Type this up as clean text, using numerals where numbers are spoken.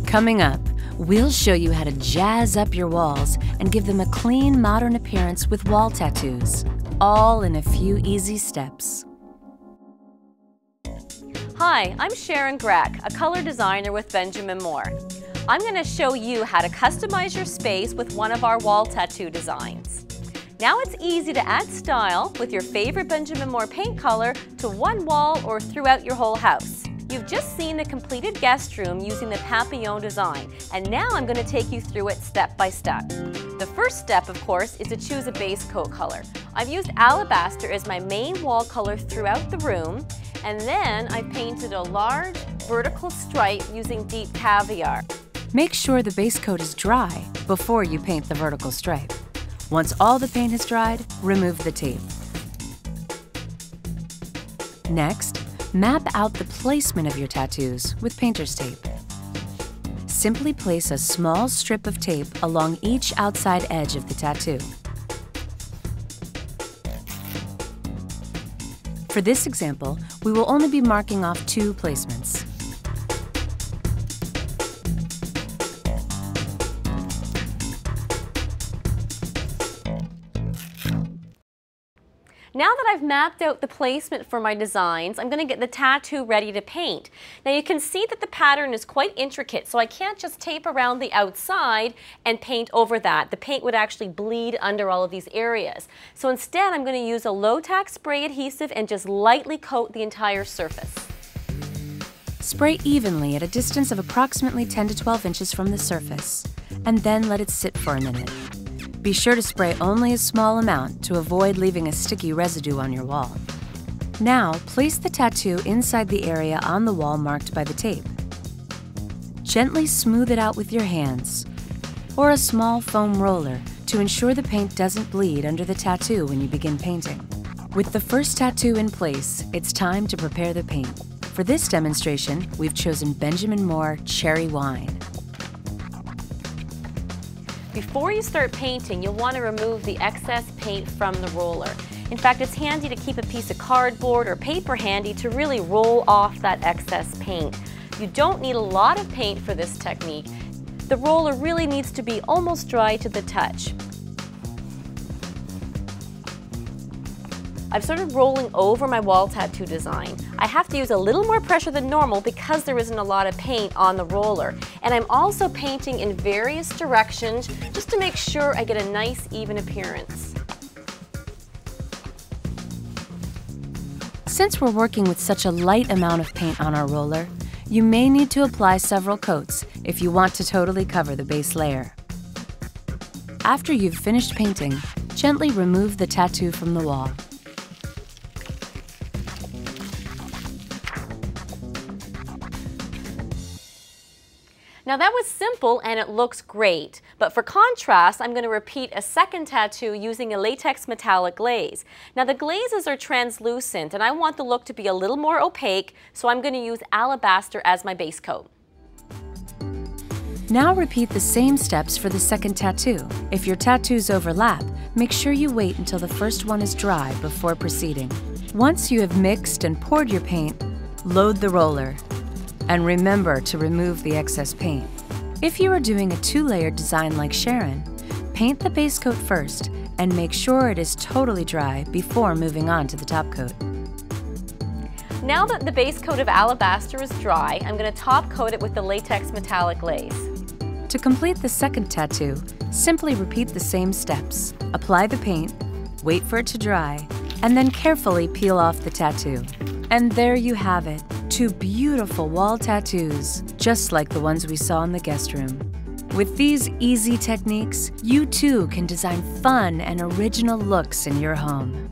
Coming up, we'll show you how to jazz up your walls and give them a clean, modern appearance with wall tattoos, all in a few easy steps. Hi, I'm Sharon Greck, a color designer with Benjamin Moore. I'm going to show you how to customize your space with one of our wall tattoo designs. Now it's easy to add style with your favorite Benjamin Moore paint color to one wall or throughout your whole house. You've just seen the completed guest room using the Papillon design, and now I'm going to take you through it step by step. The first step, of course, is to choose a base coat color. I've used Alabaster as my main wall color throughout the room, and then I painted a large vertical stripe using Deep Caviar. Make sure the base coat is dry before you paint the vertical stripe. Once all the paint has dried, remove the tape. Next, map out the placement of your tattoos with painter's tape. Simply place a small strip of tape along each outside edge of the tattoo. For this example, we will only be marking off 2 placements. Now that I've mapped out the placement for my designs, I'm going to get the tattoo ready to paint. Now you can see that the pattern is quite intricate, so I can't just tape around the outside and paint over that. The paint would actually bleed under all of these areas. So instead I'm going to use a low-tack spray adhesive and just lightly coat the entire surface. Spray evenly at a distance of approximately 10 to 12 inches from the surface, and then let it sit for a minute. Be sure to spray only a small amount to avoid leaving a sticky residue on your wall. Now, place the tattoo inside the area on the wall marked by the tape. Gently smooth it out with your hands or a small foam roller to ensure the paint doesn't bleed under the tattoo when you begin painting. With the first tattoo in place, it's time to prepare the paint. For this demonstration, we've chosen Benjamin Moore Cherry Wine. Before you start painting, you'll want to remove the excess paint from the roller. In fact, it's handy to keep a piece of cardboard or paper handy to really roll off that excess paint. You don't need a lot of paint for this technique. The roller really needs to be almost dry to the touch. I've started rolling over my wall tattoo design. I have to use a little more pressure than normal because there isn't a lot of paint on the roller. And I'm also painting in various directions just to make sure I get a nice even appearance. Since we're working with such a light amount of paint on our roller, you may need to apply several coats if you want to totally cover the base layer. After you've finished painting, gently remove the tattoo from the wall. Now that was simple and it looks great, but for contrast, I'm going to repeat a second tattoo using a latex metallic glaze. Now the glazes are translucent and I want the look to be a little more opaque, so I'm going to use Alabaster as my base coat. Now repeat the same steps for the second tattoo. If your tattoos overlap, make sure you wait until the first one is dry before proceeding. Once you have mixed and poured your paint, load the roller. And remember to remove the excess paint. If you are doing a 2-layered design like Sharon, paint the base coat first and make sure it is totally dry before moving on to the top coat. Now that the base coat of Alabaster is dry, I'm going to top coat it with the latex metallic glaze. To complete the second tattoo, simply repeat the same steps. Apply the paint, wait for it to dry, and then carefully peel off the tattoo. And there you have it, 2 beautiful wall tattoos, just like the ones we saw in the guest room. With these easy techniques, you too can design fun and original looks in your home.